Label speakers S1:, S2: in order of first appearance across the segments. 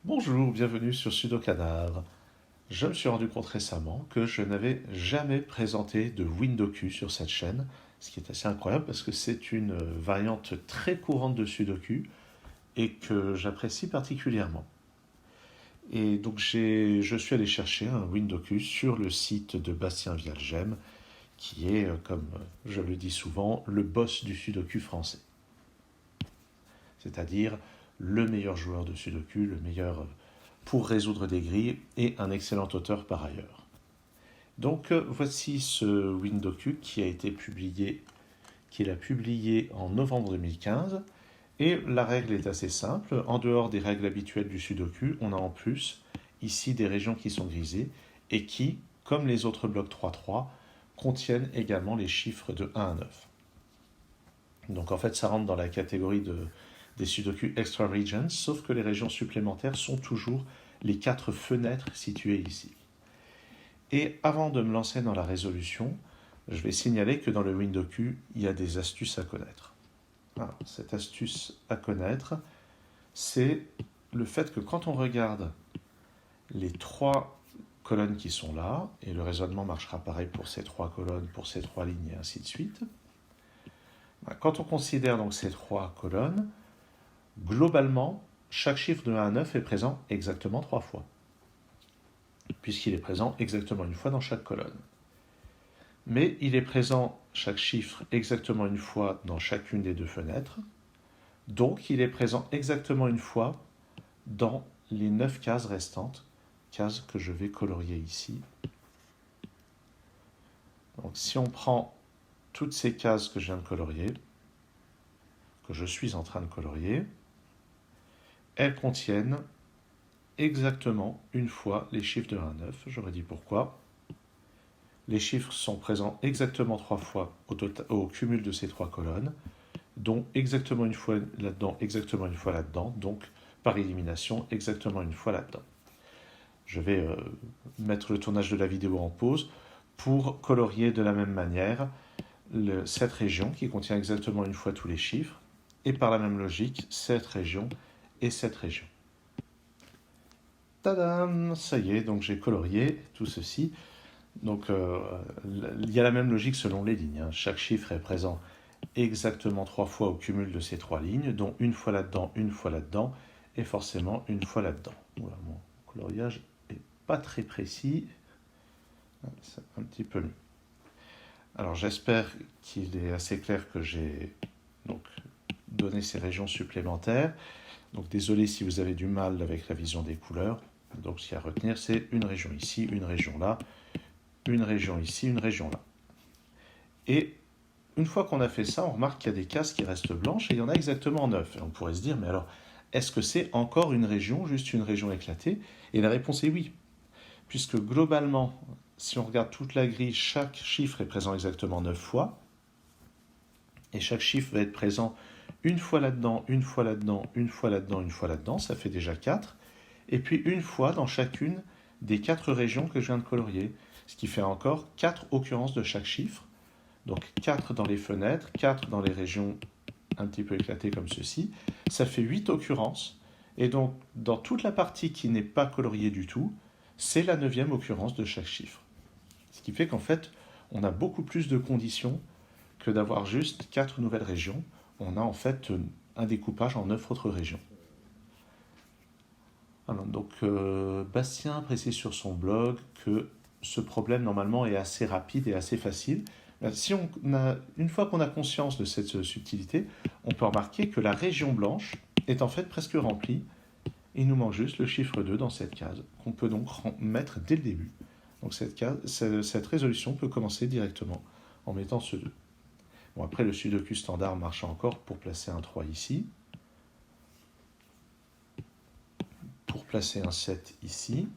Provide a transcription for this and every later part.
S1: Bonjour, bienvenue sur Sudocadavre. Je me suis rendu compte récemment que je n'avais jamais présenté de Windoku sur cette chaîne, ce qui est assez incroyable parce que c'est une variante très courante de Sudoku et que j'apprécie particulièrement. Et donc je suis allé chercher un Windoku sur le site de Bastien Vialgem, qui est, comme je le dis souvent, le boss du Sudoku français. C'est-à-dire le meilleur joueur de Sudoku, le meilleur pour résoudre des grilles et un excellent auteur par ailleurs. Donc voici ce Windoku qui a été publié, qu'il a publié en novembre 2015. Et la règle est assez simple. En dehors des règles habituelles du Sudoku, on a en plus ici des régions qui sont grisées et qui, comme les autres blocs 3-3, contiennent également les chiffres de 1 à 9. Donc en fait, ça rentre dans la catégorie des Sudoku Extra Regions, sauf que les régions supplémentaires sont toujours les 4 fenêtres situées ici. Et avant de me lancer dans la résolution, je vais signaler que dans le Windoku, il y a des astuces à connaître. Alors, cette astuce à connaître, c'est le fait que quand on regarde les 3 colonnes qui sont là, et le raisonnement marchera pareil pour ces 3 colonnes, pour ces 3 lignes et ainsi de suite, quand on considère donc ces 3 colonnes, globalement, chaque chiffre de 1 à 9 est présent exactement 3 fois, puisqu'il est présent exactement une fois dans chaque colonne. Mais il est présent, chaque chiffre, exactement une fois dans chacune des 2 fenêtres, donc il est présent exactement une fois dans les 9 cases restantes, cases que je vais colorier ici. Donc si on prend toutes ces cases que je viens de colorier, que je suis en train de colorier, elles contiennent exactement une fois les chiffres de 1 à 9. J'aurais dit pourquoi. Les chiffres sont présents exactement 3 fois au cumul de ces 3 colonnes, dont exactement une fois là-dedans, exactement une fois là-dedans, donc par élimination, exactement une fois là-dedans. Je vais mettre le tournage de la vidéo en pause pour colorier de la même manière cette région qui contient exactement une fois tous les chiffres, et par la même logique, cette région et cette région. Tadam! Ça y est, donc j'ai colorié tout ceci. Donc il y a la même logique selon les lignes. Chaque chiffre est présent exactement 3 fois au cumul de ces 3 lignes, dont une fois là-dedans, et forcément une fois là-dedans. Voilà, mon coloriage n'est pas très précis. C'est un petit peu mieux. Alors j'espère qu'il est assez clair que j'ai donc donné ces régions supplémentaires. Donc désolé si vous avez du mal avec la vision des couleurs. Donc ce qu'il y a à retenir, c'est une région ici, une région là, une région ici, une région là. Et une fois qu'on a fait ça, on remarque qu'il y a des cases qui restent blanches et il y en a exactement 9. Et on pourrait se dire, mais alors, est-ce que c'est encore une région, juste une région éclatée? Et la réponse est oui. Puisque globalement, si on regarde toute la grille, chaque chiffre est présent exactement 9 fois. Et chaque chiffre va être présent une fois là-dedans, une fois là-dedans, une fois là-dedans, une fois là-dedans. Ça fait déjà 4. Et puis une fois dans chacune des 4 régions que je viens de colorier. Ce qui fait encore 4 occurrences de chaque chiffre. Donc 4 dans les fenêtres, 4 dans les régions un petit peu éclatées comme ceci. Ça fait 8 occurrences. Et donc dans toute la partie qui n'est pas coloriée du tout, c'est la 9e occurrence de chaque chiffre. Ce qui fait qu'en fait, on a beaucoup plus de conditions que d'avoir juste 4 nouvelles régions. On a en fait un découpage en 9 autres régions. Alors, donc Bastien précise sur son blog que ce problème normalement est assez rapide et assez facile. Une fois qu'on a conscience de cette subtilité, on peut remarquer que la région blanche est en fait presque remplie. Il nous manque juste le chiffre 2 dans cette case, qu'on peut donc mettre dès le début. Donc cette résolution peut commencer directement en mettant ce 2. Bon, après, le Sudoku standard marche encore pour placer un 3 ici, pour placer un 7 ici.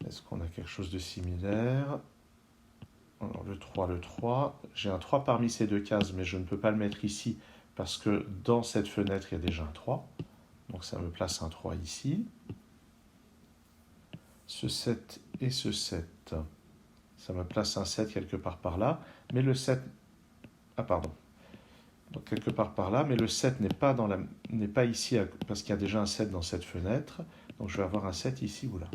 S1: Est-ce qu'on a quelque chose de similaire? Alors, le 3, j'ai un 3 parmi ces 2 cases, mais je ne peux pas le mettre ici parce que dans cette fenêtre, il y a déjà un 3. Donc ça me place un 3 ici. Ce 7 et ce 7, ça me place un 7 quelque part par là. Mais le 7... Ah pardon. Donc quelque part par là, mais le 7 n'est pas ici, parce qu'il y a déjà un 7 dans cette fenêtre. Donc je vais avoir un 7 ici ou là.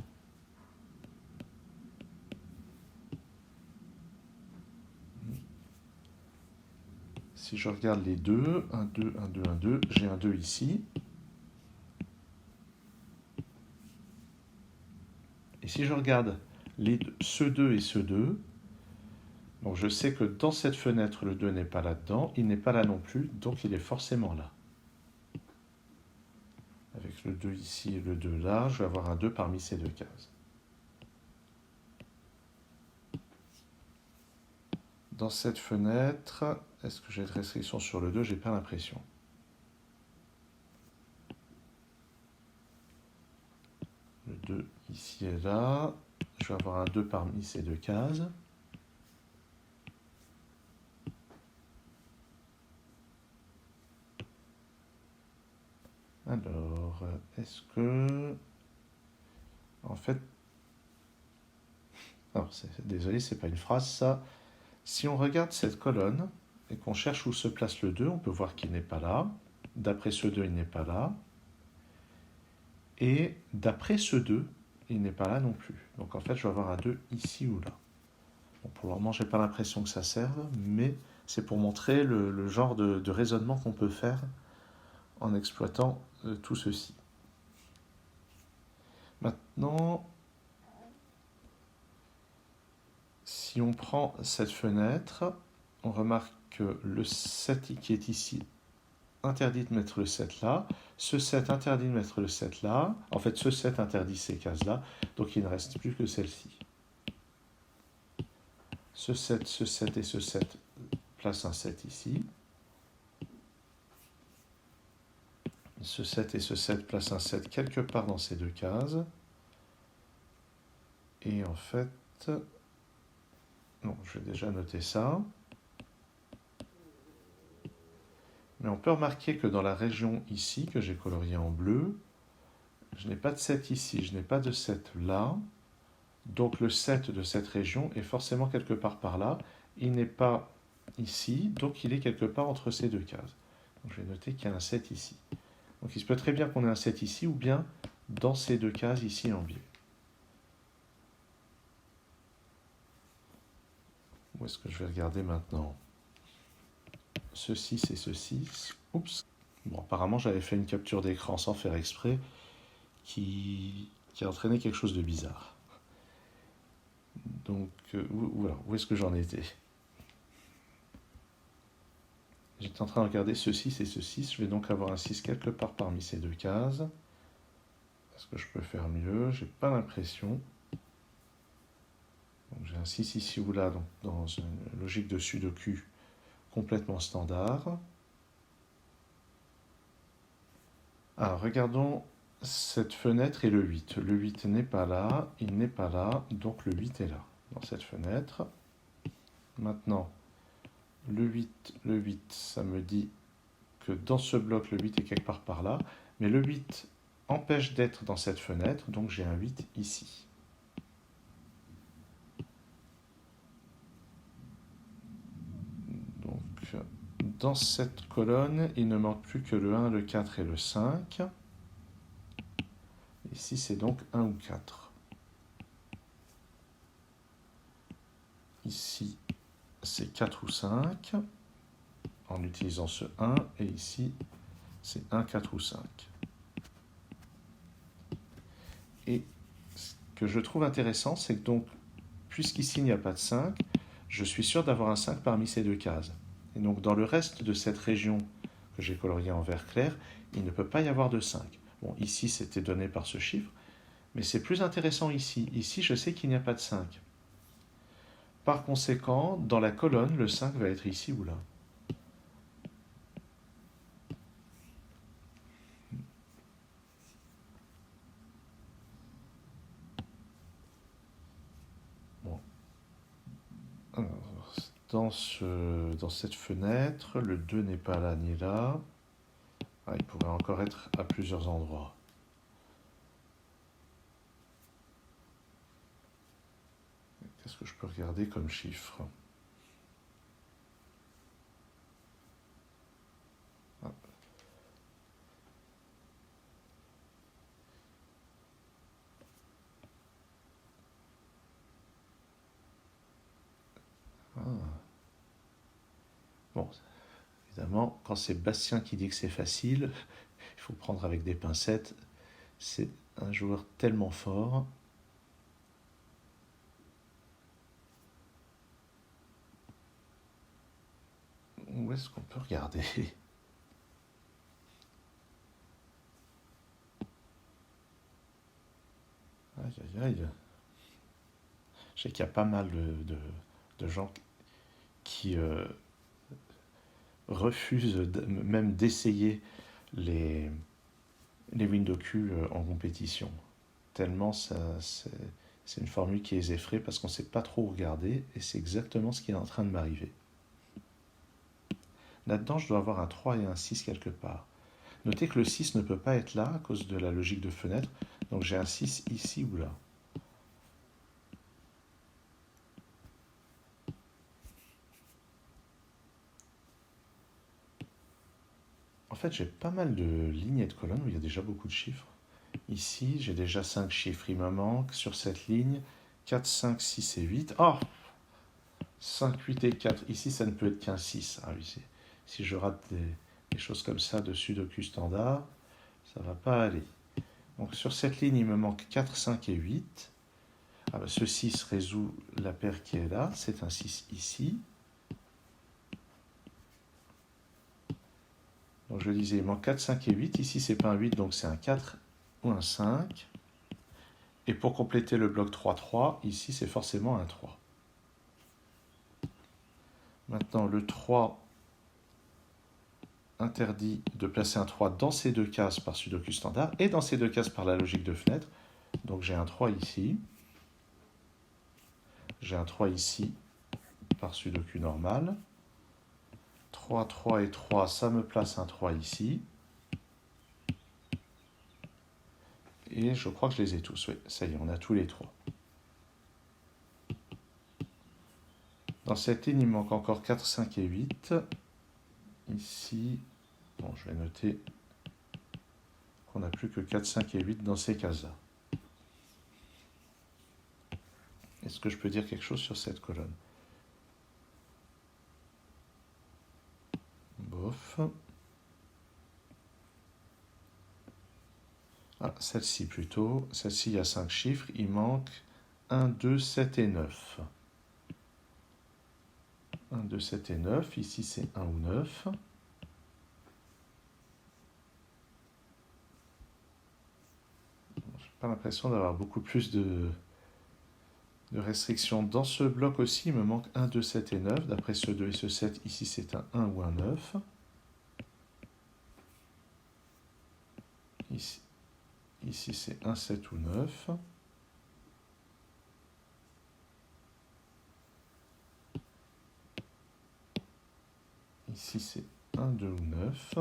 S1: Si je regarde les deux, 1, 2, 1, 2, 1, 2, j'ai un 2 ici. Et si je regarde ce 2 et ce 2, donc je sais que dans cette fenêtre, le 2 n'est pas là-dedans, il n'est pas là non plus, donc il est forcément là. Avec le 2 ici et le 2 là, je vais avoir un 2 parmi ces deux cases. Dans cette fenêtre, est-ce que j'ai de restriction sur le 2? J'ai pas l'impression. Le 2 ici et là, je vais avoir un 2 parmi ces deux cases. Alors, est-ce que... En fait... Alors, désolé, c'est pas une phrase, ça. Si on regarde cette colonne et qu'on cherche où se place le 2, on peut voir qu'il n'est pas là. D'après ce 2, il n'est pas là. Et d'après ce 2, il n'est pas là non plus. Donc en fait, je vais avoir un 2 ici ou là. Bon, pour le moment, je n'ai pas l'impression que ça serve, mais c'est pour montrer le genre de raisonnement qu'on peut faire en exploitant tout ceci. Maintenant, si on prend cette fenêtre, on remarque que le 7 qui est ici interdit de mettre le 7 là, ce 7 interdit de mettre le 7 là, en fait ce 7 interdit ces cases là, donc il ne reste plus que celle-ci. Ce 7 et ce 7 place un 7 ici. Ce 7 et ce 7 place un 7 quelque part dans ces deux cases. Et en fait, non, je vais déjà noter ça. Mais on peut remarquer que dans la région ici, que j'ai coloriée en bleu, je n'ai pas de 7 ici, je n'ai pas de 7 là. Donc le 7 de cette région est forcément quelque part par là. Il n'est pas ici, donc il est quelque part entre ces deux cases. Donc je vais noter qu'il y a un 7 ici. Donc il se peut très bien qu'on ait un 7 ici, ou bien dans ces deux cases ici en biais. Où est-ce que je vais regarder maintenant? Ce 6 et ce 6. Oups. Bon, apparemment j'avais fait une capture d'écran sans faire exprès qui a entraîné quelque chose de bizarre. Donc, où est-ce que j'en étais? J'étais en train de regarder ce 6 et ce 6. Je vais donc avoir un 6 quelque part parmi ces deux cases. Est-ce que je peux faire mieux? J'ai pas l'impression. Donc j'ai un 6 ici ou là, donc dans une logique de sudoku complètement standard. Alors regardons cette fenêtre et le 8. Le 8 n'est pas là, il n'est pas là, donc le 8 est là, dans cette fenêtre. Maintenant, le 8, ça me dit que dans ce bloc, le 8 est quelque part par là, mais le 8 empêche d'être dans cette fenêtre, donc j'ai un 8 ici. Donc, dans cette colonne, il ne manque plus que le 1, le 4 et le 5. Ici, c'est donc 1 ou 4. Ici, c'est 4 ou 5, en utilisant ce 1, et ici, c'est 1, 4 ou 5. Et ce que je trouve intéressant, c'est que donc, puisqu'ici il n'y a pas de 5, je suis sûr d'avoir un 5 parmi ces deux cases. Et donc dans le reste de cette région que j'ai coloriée en vert clair, il ne peut pas y avoir de 5. Bon, ici c'était donné par ce chiffre, mais c'est plus intéressant ici. Ici, je sais qu'il n'y a pas de 5. Par conséquent, dans la colonne, le 5 va être ici ou là. Bon. Alors, dans cette fenêtre, le 2 n'est pas là ni là. Ah, il pourrait encore être à plusieurs endroits. Qu'est-ce que je peux regarder comme chiffre? Bon, évidemment, quand c'est Bastien qui dit que c'est facile, il faut prendre avec des pincettes. C'est un joueur tellement fort. Où est-ce qu'on peut regarder? Aïe, aïe, aïe. Je sais qu'il y a pas mal de gens qui refusent même d'essayer les, les Windows-Q en compétition. Tellement c'est une formule qui les effraie parce qu'on ne sait pas trop regarder et c'est exactement ce qui est en train de m'arriver. Là-dedans, je dois avoir un 3 et un 6 quelque part. Notez que le 6 ne peut pas être là à cause de la logique de fenêtre, donc j'ai un 6 ici ou là. En fait, j'ai pas mal de lignes et de colonnes où il y a déjà beaucoup de chiffres. Ici, j'ai déjà 5 chiffres. Il me manque sur cette ligne 4, 5, 6 et 8. Oh 5, 8 et 4. Ici, ça ne peut être qu'un 6. Ah oui, si je rate des choses comme ça de Sudoku standard, ça ne va pas aller. Donc sur cette ligne, il me manque 4, 5 et 8. Ah ben, ce 6 résout la paire qui est là. C'est un 6 ici. Donc je disais, il manque 4, 5 et 8. Ici, c'est pas un 8, donc c'est un 4 ou un 5. Et pour compléter le bloc 3, 3, ici, c'est forcément un 3. Maintenant, le 3 interdit de placer un 3 dans ces deux cases par Sudoku standard et dans ces deux cases par la logique de fenêtre. Donc j'ai un 3 ici. J'ai un 3 ici par Sudoku normal. 3, 3 et 3, ça me place un 3 ici. Et je crois que je les ai tous. Oui, ça y est, on a tous les 3. Dans cette ligne, il manque encore 4, 5 et 8. Ici, bon, je vais noter qu'on n'a plus que 4, 5 et 8 dans ces cases-là. Est-ce que je peux dire quelque chose sur cette colonne? Bof. Ah, celle-ci plutôt. Celle-ci, il y a 5 chiffres. Il manque 1, 2, 7 et 9. 1, 2, 7 et 9. Ici, c'est 1 ou 9. Je n'ai pas l'impression d'avoir beaucoup plus de restrictions. Dans ce bloc aussi, il me manque 1, 2, 7 et 9. D'après ce 2 et ce 7, ici, c'est un 1 ou un 9. Ici c'est 1, 7 ou 9. Ici, c'est 1, 2 ou 9.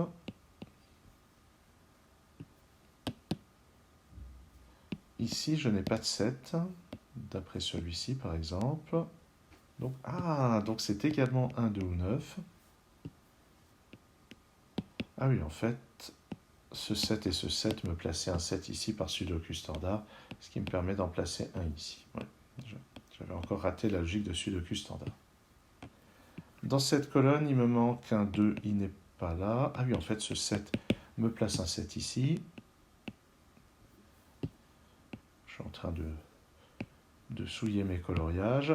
S1: Ici, je n'ai pas de 7, d'après celui-ci, par exemple. Donc, donc c'est également 1, 2 ou 9. Ah oui, en fait, ce 7 et ce 7 me plaçaient un 7 ici par Sudoku standard, ce qui me permet d'en placer un ici. Ouais, j'avais encore raté la logique de Sudoku standard. Dans cette colonne, il me manque un 2, il n'est pas là. Ah oui, en fait, ce 7 me place un 7 ici. Je suis en train de souiller mes coloriages.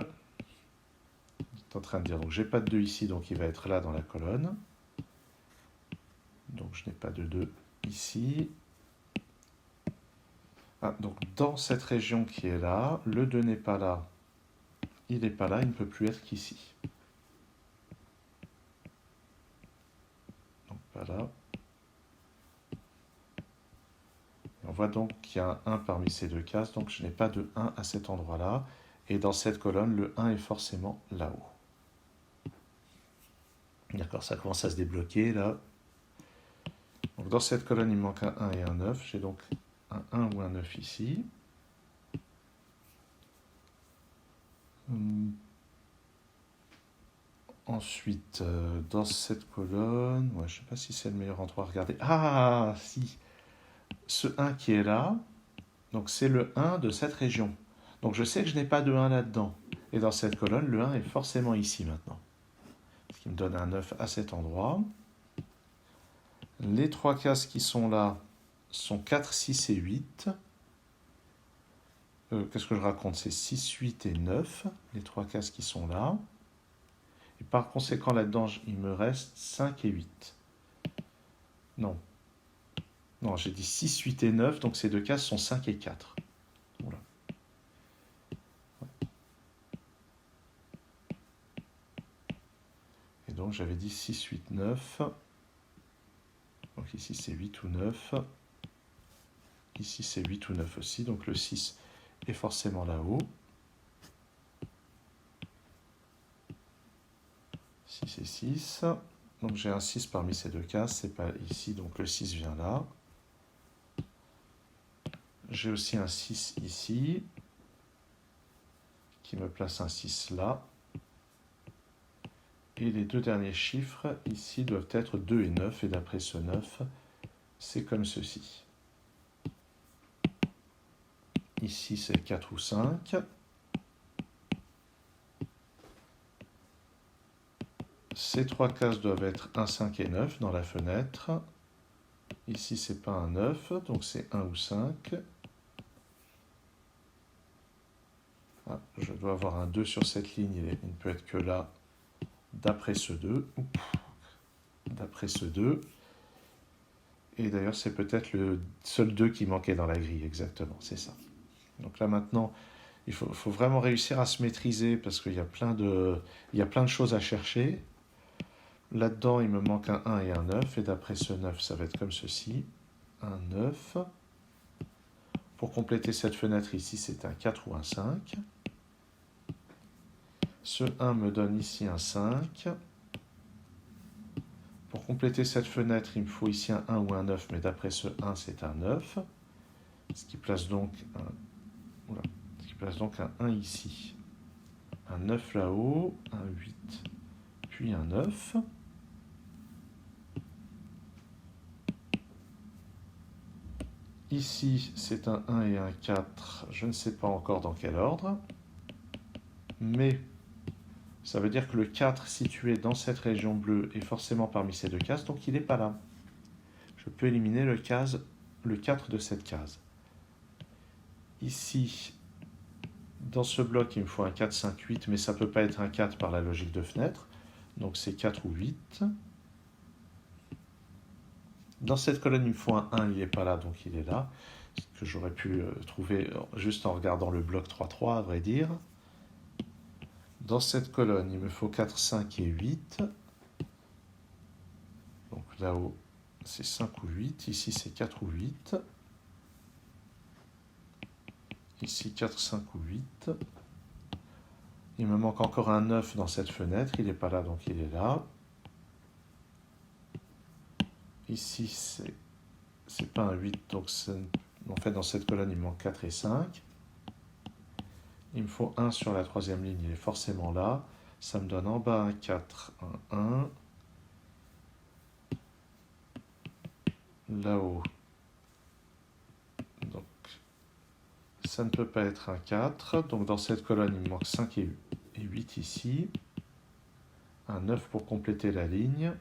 S1: Je suis en train de dire, donc j'ai pas de 2 ici, donc il va être là dans la colonne. Donc je n'ai pas de 2 ici. Ah, donc dans cette région qui est là, le 2 n'est pas là. Il n'est pas là, il ne peut plus être qu'ici. Donc pas là. On voit donc qu'il y a un 1 parmi ces deux cases, donc je n'ai pas de 1 à cet endroit-là. Et dans cette colonne, le 1 est forcément là-haut. D'accord, ça commence à se débloquer là. Donc dans cette colonne, il me manque un 1 et un 9. J'ai donc un 1 ou un 9 ici. Ensuite, dans cette colonne, je ne sais pas si c'est le meilleur endroit à regarder. Ah, si, ce 1 qui est là, donc c'est le 1 de cette région. Donc je sais que je n'ai pas de 1 là-dedans. Et dans cette colonne, le 1 est forcément ici maintenant. Ce qui me donne un 9 à cet endroit. Les 3 cases qui sont là sont 4, 6 et 8. Qu'est-ce que je raconte? C'est 6, 8 et 9, les 3 cases qui sont là. Et par conséquent, là-dedans, il me reste 5 et 8. Non. Non, j'ai dit 6, 8 et 9, donc ces 2 cases sont 5 et 4. Voilà. Et donc, j'avais dit 6, 8, 9. Donc ici, c'est 8 ou 9. Ici, c'est 8 ou 9 aussi. Donc le 6 est forcément là-haut. 6 et 6. Donc j'ai un 6 parmi ces 2 cases. C'est pas ici, donc le 6 vient là. J'ai aussi un 6 ici, qui me place un 6 là. Et les 2 derniers chiffres, ici, doivent être 2 et 9. Et d'après ce 9, c'est comme ceci. Ici, c'est 4 ou 5. Ces 3 cases doivent être 1, 5 et 9 dans la fenêtre. Ici, c'est pas un 9, donc c'est 1 ou 5. Ah, je dois avoir un 2 sur cette ligne, il ne peut être que là, d'après ce 2. D'après ce 2. Et d'ailleurs, c'est peut-être le seul 2 qui manquait dans la grille, exactement, c'est ça. Donc là, maintenant, il faut vraiment réussir à se maîtriser parce qu'il y a plein de choses à chercher. Là-dedans, il me manque un 1 et un 9, et d'après ce 9, ça va être comme ceci. Un 9. Pour compléter cette fenêtre ici, c'est un 4 ou un 5. Ce 1 me donne ici un 5. Pour compléter cette fenêtre, il me faut ici un 1 ou un 9, mais d'après ce 1, c'est un 9. Ce qui place donc un 1 ici. Un 9 là-haut, un 8, puis un 9. Ici, c'est un 1 et un 4, je ne sais pas encore dans quel ordre, mais ça veut dire que le 4 situé dans cette région bleue est forcément parmi ces 2 cases, donc il n'est pas là. Je peux éliminer le 4 de cette case. Ici, dans ce bloc, il me faut un 4, 5, 8, mais ça ne peut pas être un 4 par la logique de fenêtre, donc c'est 4 ou 8. Dans cette colonne, il me faut un 1, il n'est pas là, donc il est là. Ce que j'aurais pu trouver juste en regardant le bloc 3-3, à vrai dire. Dans cette colonne, il me faut 4, 5 et 8. Donc là-haut, c'est 5 ou 8. Ici, c'est 4 ou 8. Ici, 4, 5 ou 8. Il me manque encore un 9 dans cette fenêtre. Il n'est pas là, donc il est là. Ici, c'est pas un 8, donc en fait, dans cette colonne, il me manque 4 et 5. Il me faut 1 sur la troisième ligne, il est forcément là. Ça me donne en bas un 4, un 1. Là-haut. Donc, ça ne peut pas être un 4. Donc, dans cette colonne, il me manque 5 et 8 ici. Un 9 pour compléter la ligne.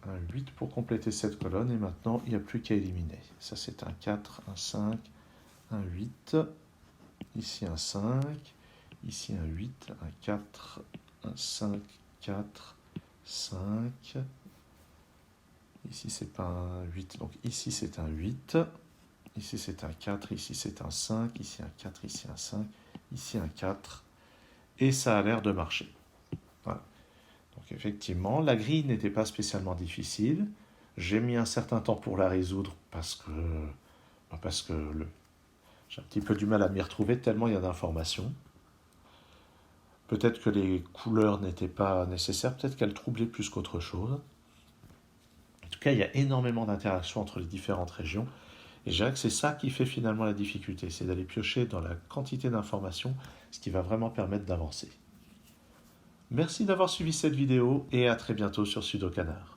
S1: Un 8 pour compléter cette colonne. Et maintenant, il n'y a plus qu'à éliminer. Ça, c'est un 4, un 5, un 8. Ici, un 5. Ici, un 8, un 4, un 5, 4, 5. Ici, c'est pas un 8, donc ici, c'est un 8. Ici, c'est un 4, ici, c'est un 5. Ici, un 4, ici, un 5. Ici, un 4. Et ça a l'air de marcher. Voilà. Donc, effectivement, la grille n'était pas spécialement difficile. J'ai mis un certain temps pour la résoudre parce que j'ai un petit peu du mal à m'y retrouver tellement il y a d'informations. Peut-être que les couleurs n'étaient pas nécessaires, peut-être qu'elles troublaient plus qu'autre chose. En tout cas, il y a énormément d'interactions entre les différentes régions. Et je dirais que c'est ça qui fait finalement la difficulté, c'est d'aller piocher dans la quantité d'informations, ce qui va vraiment permettre d'avancer. Merci d'avoir suivi cette vidéo et à très bientôt sur Sudokanar.